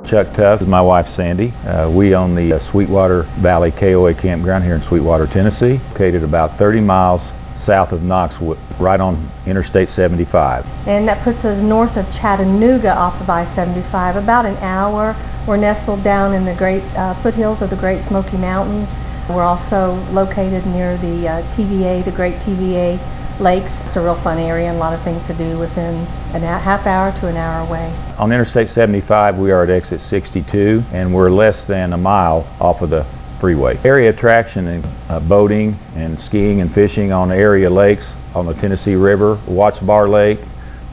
Chuck Tuff is my wife Sandy. We own the Sweetwater Valley KOA campground here in Sweetwater, Tennessee, located about 30 miles south of Knoxville, right on Interstate 75. And that puts us north of Chattanooga off of I-75, about an hour. We're nestled down in the great foothills of the Great Smoky Mountains. We're also located near the TVA, the Great TVA Lakes. It's a real fun area and a lot of things to do within a half hour to an hour away. On Interstate 75, we are at exit 62, and we're less than a mile off of the freeway. Area attraction and boating and skiing and fishing on area lakes on the Tennessee River, Watts Bar Lake,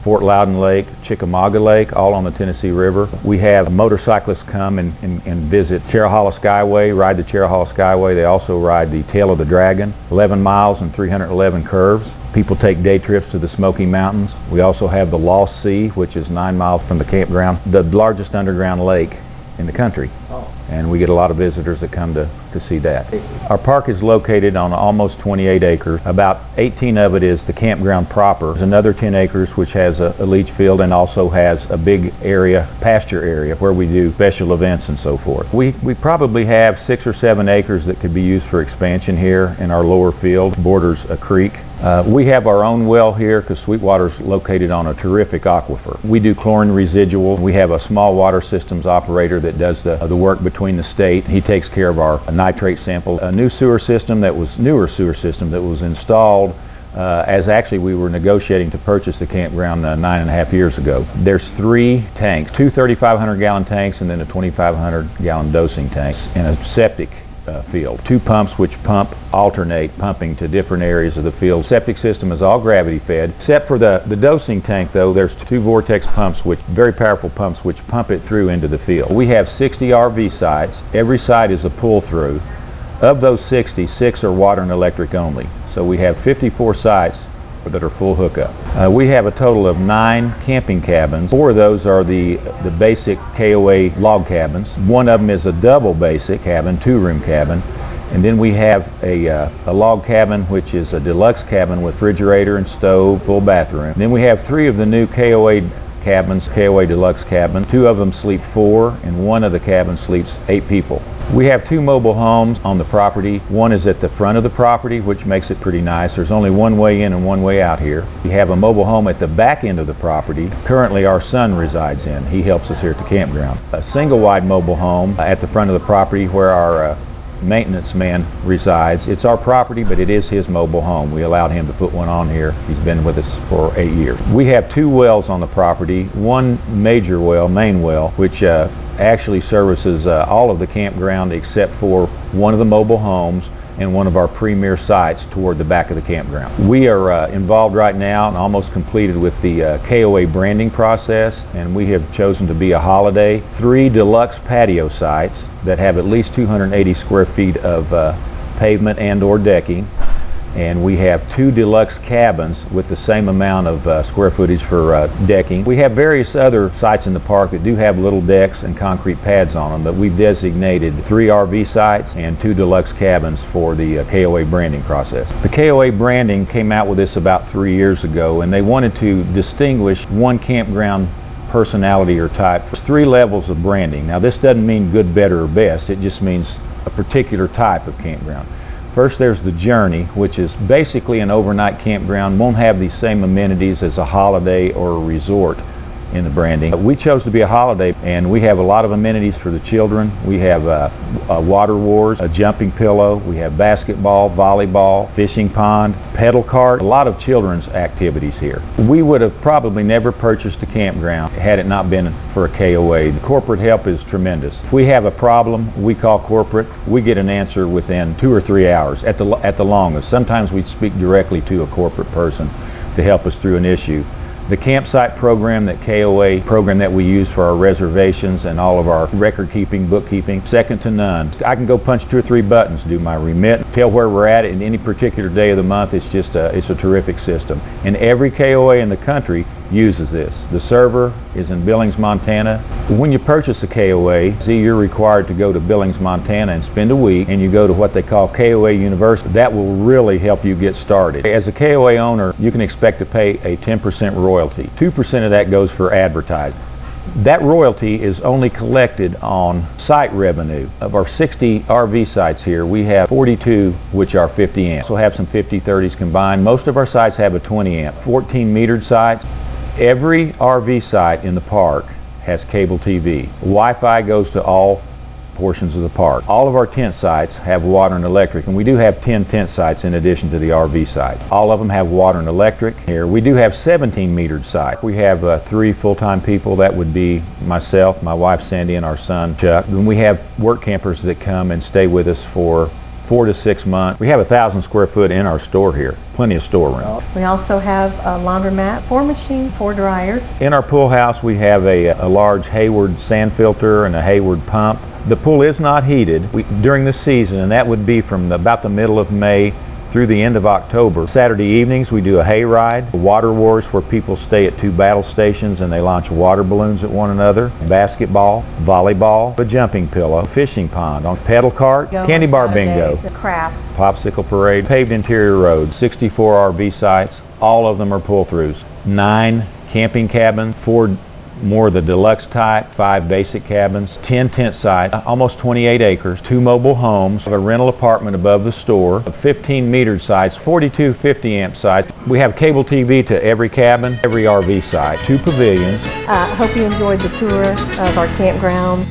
Fort Loudon Lake, Chickamauga Lake, all on the Tennessee River. We have motorcyclists come and visit Cherahalla Skyway, ride the Cherahalla Skyway. They also ride the Tail of the Dragon, 11 miles and 311 curves. People take day trips to the Smoky Mountains. We also have the Lost Sea, which is 9 miles from the campground, the largest underground lake in the country. And we get a lot of visitors that come to see that. Our park is located on almost 28 acres. About 18 of it is the campground proper. There's another 10 acres which has a leach field and also has a big area, pasture area, where we do special events and so forth. We probably have 6 or 7 acres that could be used for expansion here in our lower field, borders a creek. We have our own well here because Sweetwater's located on a terrific aquifer. We do chlorine residual. We have a small water systems operator that does the work between the state. He takes care of our nitrate sample. A newer sewer system that was installed as actually we were negotiating to purchase the campground 9.5 years ago. There's 3 tanks, 2 3,500 gallon tanks and then a 2,500 gallon dosing tanks and a septic field. 2 pumps which alternate pumping to different areas of the field. Septic system is all gravity fed. Except for the dosing tank though, there's 2 vortex pumps, very powerful pumps which pump it through into the field. We have 60 RV sites. Every site is a pull through. Of those 60, 6 are water and electric only. So we have 54 sites that are full hookup. We have a total of 9 camping cabins. 4 of those are the basic KOA log cabins. One of them is a double basic cabin, 2-room cabin. And then we have a log cabin, which is a deluxe cabin with refrigerator and stove, full bathroom. Then we have 3 of the new KOA cabins, KOA deluxe cabin. 2 of them sleep 4 and 1 of the cabins sleeps 8 people. We have 2 mobile homes on the property. One is at the front of the property, which makes it pretty nice. There's only one way in and one way out here. We have a mobile home at the back end of the property. Currently our son resides in. He helps us here at the campground. A single wide mobile home at the front of the property where our maintenance man resides. It's our property, but it is his mobile home. We allowed him to put one on here. He's been with us for 8 years. We have 2 wells on the property. One major well, main well, which actually services all of the campground except for one of the mobile homes and one of our premier sites toward the back of the campground. We are involved right now and almost completed with the KOA branding process, and we have chosen to be a holiday. 3 deluxe patio sites that have at least 280 square feet of pavement and or decking. And we have 2 deluxe cabins with the same amount of square footage for decking. We have various other sites in the park that do have little decks and concrete pads on them, but we've designated 3 RV sites and 2 deluxe cabins for the KOA branding process. The KOA branding came out with this about 3 years ago, and they wanted to distinguish one campground personality or type. There's 3 levels of branding. Now this doesn't mean good, better, or best. It just means a particular type of campground. First there's the Journey, which is basically an overnight campground, won't have the same amenities as a holiday or a resort in the branding. We chose to be a holiday, and we have a lot of amenities for the children. We have water wars, a jumping pillow, we have basketball, volleyball, fishing pond, pedal cart, a lot of children's activities here. We would have probably never purchased a campground had it not been for a KOA. The corporate help is tremendous. If we have a problem, we call corporate, we get an answer within 2 or 3 hours at the longest. Sometimes we speak directly to a corporate person to help us through an issue. The campsite program, that KOA program that we use for our reservations and all of our record keeping, bookkeeping, second to none. I can go punch 2 or 3 buttons, do my remit, tell where we're at in any particular day of the month. It's just it's a terrific system. And every KOA in the country uses this. The server is in Billings, Montana. When you purchase a KOA, you're required to go to Billings, Montana and spend a week, and you go to what they call KOA University. That will really help you get started. As a KOA owner, you can expect to pay a 10% royalty. 2% of that goes for advertising. That royalty is only collected on site revenue. Of our 60 RV sites here, we have 42 which are 50 amp. So we'll have some 50-30s combined. Most of our sites have a 20 amp. 14 metered sites. Every RV site in the park has cable TV. Wi-Fi goes to all portions of the park. All of our tent sites have water and electric, and we do have 10 tent sites in addition to the RV site. All of them have water and electric. Here we do have 17 metered sites. We have 3 full-time people. That would be myself, my wife Sandy, and our son Chuck. Then we have work campers that come and stay with us for 4 to 6 months. We have 1,000 square foot in our store here. Plenty of storeroom. We also have a laundromat, 4 machines, 4 dryers. In our pool house we have a large Hayward sand filter and a Hayward pump. The pool is not heated during the season, and that would be from about the middle of May through the end of October. Saturday evenings we do a hay ride, water wars where people stay at 2 battle stations and they launch water balloons at one another, basketball, volleyball, a jumping pillow, fishing pond, on pedal cart, candy bar bingo, crafts, popsicle parade, paved interior roads, 64 RV sites, all of them are pull-throughs, 9 camping cabins, 4 more the deluxe type, 5 basic cabins, 10 tent sites, almost 28 acres, 2 mobile homes, a rental apartment above the store, 15 metered sites, 42 50 amp sites. We have cable TV to every cabin, every RV site, 2 pavilions. I hope you enjoyed the tour of our campground.